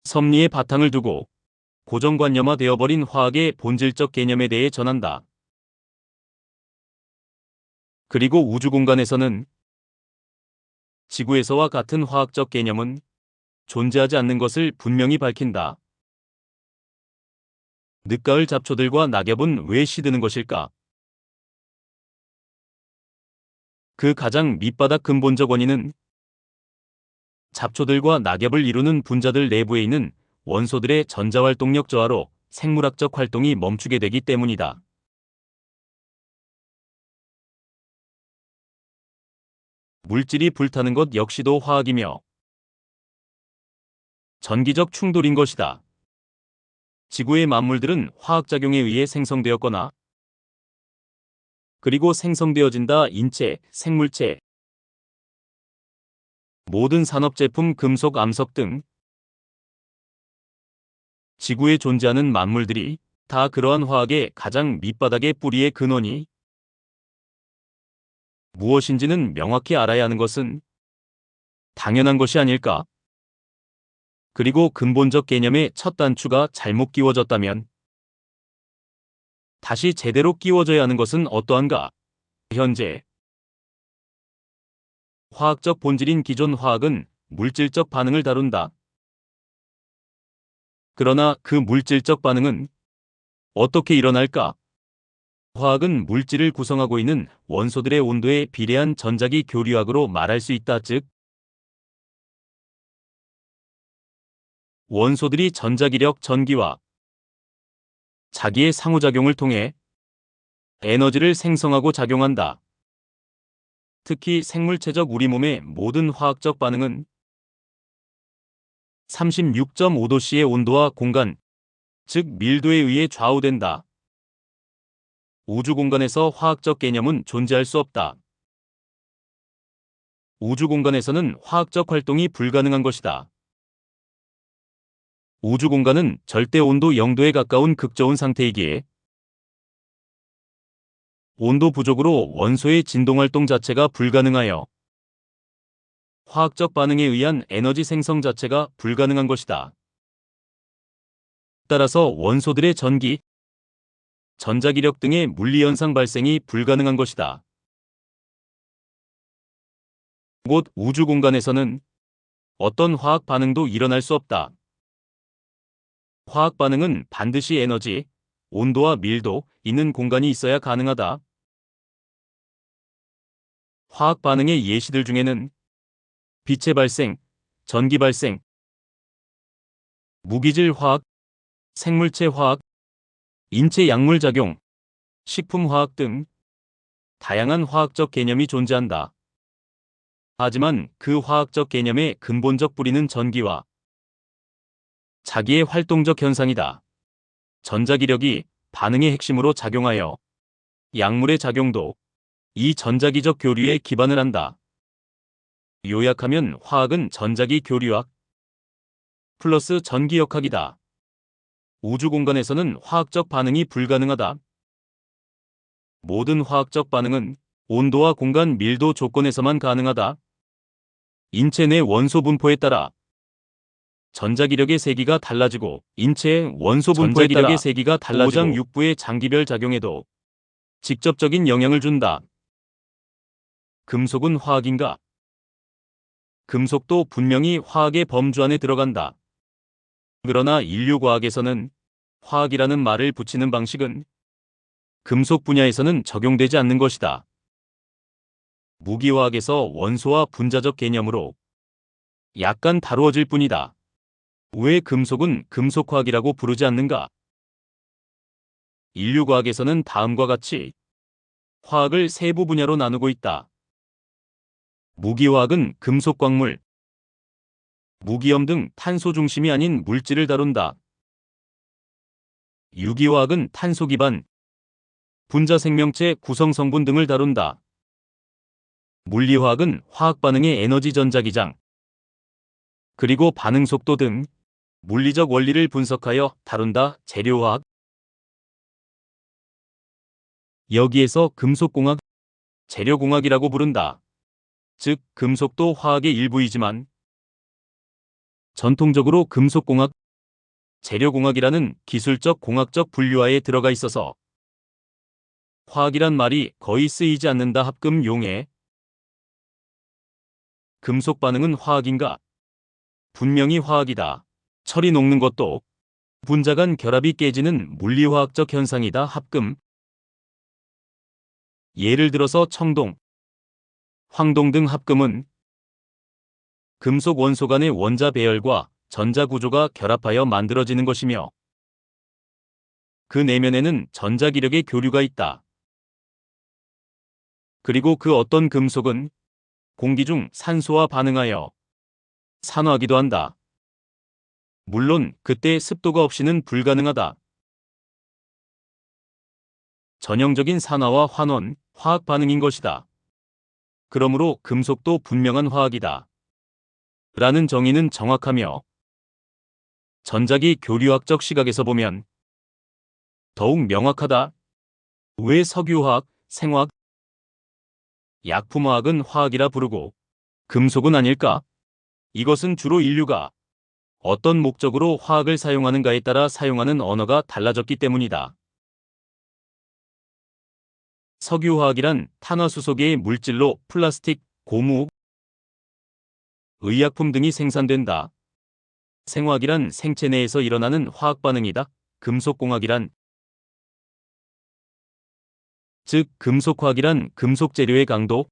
섭리의 바탕을 두고 고정관념화되어버린 화학의 본질적 개념에 대해 전한다. 그리고 우주 공간에서는 지구에서와 같은 화학적 개념은 존재하지 않는 것을 분명히 밝힌다. 늦가을 잡초들과 낙엽은 왜 시드는 것일까? 그 가장 밑바닥 근본적 원인은 잡초들과 낙엽을 이루는 분자들 내부에 있는 원소들의 전자활동력 저하로 생물학적 활동이 멈추게 되기 때문이다. 물질이 불타는 것 역시도 화학이며 전기적 충돌인 것이다. 지구의 만물들은 화학작용에 의해 생성되었거나 그리고 생성되어진다. 인체, 생물체, 모든 산업제품, 금속, 암석 등 지구에 존재하는 만물들이 다 그러한 화학의 가장 밑바닥의 뿌리의 근원이 무엇인지는 명확히 알아야 하는 것은 당연한 것이 아닐까? 그리고 근본적 개념의 첫 단추가 잘못 끼워졌다면 다시 제대로 끼워져야 하는 것은 어떠한가? 현재 화학적 본질인 기존 화학은 물질적 반응을 다룬다. 그러나 그 물질적 반응은 어떻게 일어날까? 화학은 물질을 구성하고 있는 원소들의 온도에 비례한 전자기 교류학으로 말할 수 있다. 즉, 원소들이 전자기력, 전기와 자기의 상호작용을 통해 에너지를 생성하고 작용한다. 특히 생물체적 우리 몸의 모든 화학적 반응은 36.5도씨의 온도와 공간, 즉 밀도에 의해 좌우된다. 우주 공간에서 화학적 개념은 존재할 수 없다. 우주 공간에서는 화학적 활동이 불가능한 것이다. 우주 공간은 절대 온도 0도에 가까운 극저온 상태이기에 온도 부족으로 원소의 진동활동 자체가 불가능하여 화학적 반응에 의한 에너지 생성 자체가 불가능한 것이다. 따라서 원소들의 전기, 전자기력 등의 물리현상 발생이 불가능한 것이다. 곧 우주 공간에서는 어떤 화학 반응도 일어날 수 없다. 화학 반응은 반드시 에너지, 온도와 밀도 있는 공간이 있어야 가능하다. 화학 반응의 예시들 중에는 빛의 발생, 전기 발생, 무기질 화학, 생물체 화학, 인체 약물작용, 식품화학 등 다양한 화학적 개념이 존재한다. 하지만 그 화학적 개념의 근본적 뿌리는 전기와 자기의 활동적 현상이다. 전자기력이 반응의 핵심으로 작용하여 약물의 작용도 이 전자기적 교류에 기반을 한다. 요약하면 화학은 전자기 교류학 플러스 전기역학이다. 우주 공간에서는 화학적 반응이 불가능하다. 모든 화학적 반응은 온도와 공간 밀도 조건에서만 가능하다. 인체 내 원소 분포에 따라 전자기력의 세기가 달라지고 인체의 원소 분포에 따라 세기가 달라지고 오장 육부의 장기별 작용에도 직접적인 영향을 준다. 금속은 화학인가? 금속도 분명히 화학의 범주 안에 들어간다. 그러나 인류과학에서는 화학이라는 말을 붙이는 방식은 금속 분야에서는 적용되지 않는 것이다. 무기화학에서 원소와 분자적 개념으로 약간 다루어질 뿐이다. 왜 금속은 금속화학이라고 부르지 않는가? 인류과학에서는 다음과 같이 화학을 세부 분야로 나누고 있다. 무기화학은 금속광물, 무기염 등 탄소 중심이 아닌 물질을 다룬다. 유기화학은 탄소 기반, 분자 생명체 구성 성분 등을 다룬다. 물리화학은 화학 반응의 에너지 전자기장, 그리고 반응 속도 등 물리적 원리를 분석하여 다룬다. 재료화학. 여기에서 금속공학, 재료공학이라고 부른다. 즉, 금속도 화학의 일부이지만 전통적으로 금속공학, 재료공학이라는 기술적 공학적 분류화에 들어가 있어서 화학이란 말이 거의 쓰이지 않는다. 합금 용해. 금속 반응은 화학인가? 분명히 화학이다. 철이 녹는 것도 분자 간 결합이 깨지는 물리화학적 현상이다. 합금. 예를 들어서 청동, 황동 등 합금은 금속 원소 간의 원자 배열과 전자 구조가 결합하여 만들어지는 것이며 그 내면에는 전자기력의 교류가 있다. 그리고 그 어떤 금속은 공기 중 산소와 반응하여 산화하기도 한다. 물론 그때 습도가 없이는 불가능하다. 전형적인 산화와 환원, 화학 반응인 것이다. 그러므로 금속도 분명한 화학이다. 라는 정의는 정확하며 전자기 교류학적 시각에서 보면 더욱 명확하다. 왜 석유화학, 생화학, 약품화학은 화학이라 부르고 금속은 아닐까? 이것은 주로 인류가 어떤 목적으로 화학을 사용하는가에 따라 사용하는 언어가 달라졌기 때문이다. 석유화학이란 탄화수소계의 물질로 플라스틱, 고무, 의약품 등이 생산된다. 생화학이란 생체 내에서 일어나는 화학 반응이다. 금속공학이란 즉 금속화학이란 금속 재료의 강도,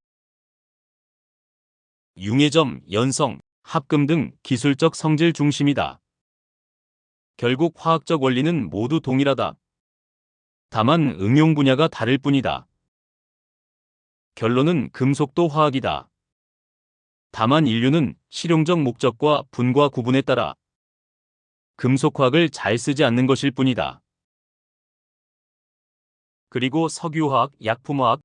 융해점, 연성, 합금 등 기술적 성질 중심이다. 결국 화학적 원리는 모두 동일하다. 다만 응용 분야가 다를 뿐이다. 결론은 금속도 화학이다. 다만 인류는 실용적 목적과 분과 구분에 따라 금속화학을 잘 쓰지 않는 것일 뿐이다. 그리고 석유화학, 약품화학,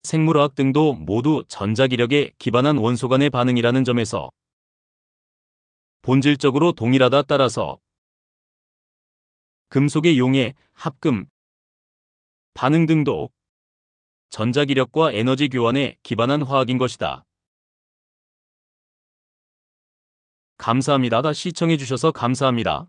생물화학 등도 모두 전자기력에 기반한 원소 간의 반응이라는 점에서 본질적으로 동일하다. 따라서 금속의 용해, 합금, 반응 등도 전자기력과 에너지 교환에 기반한 화학인 것이다. 감사합니다. 시청해주셔서 감사합니다.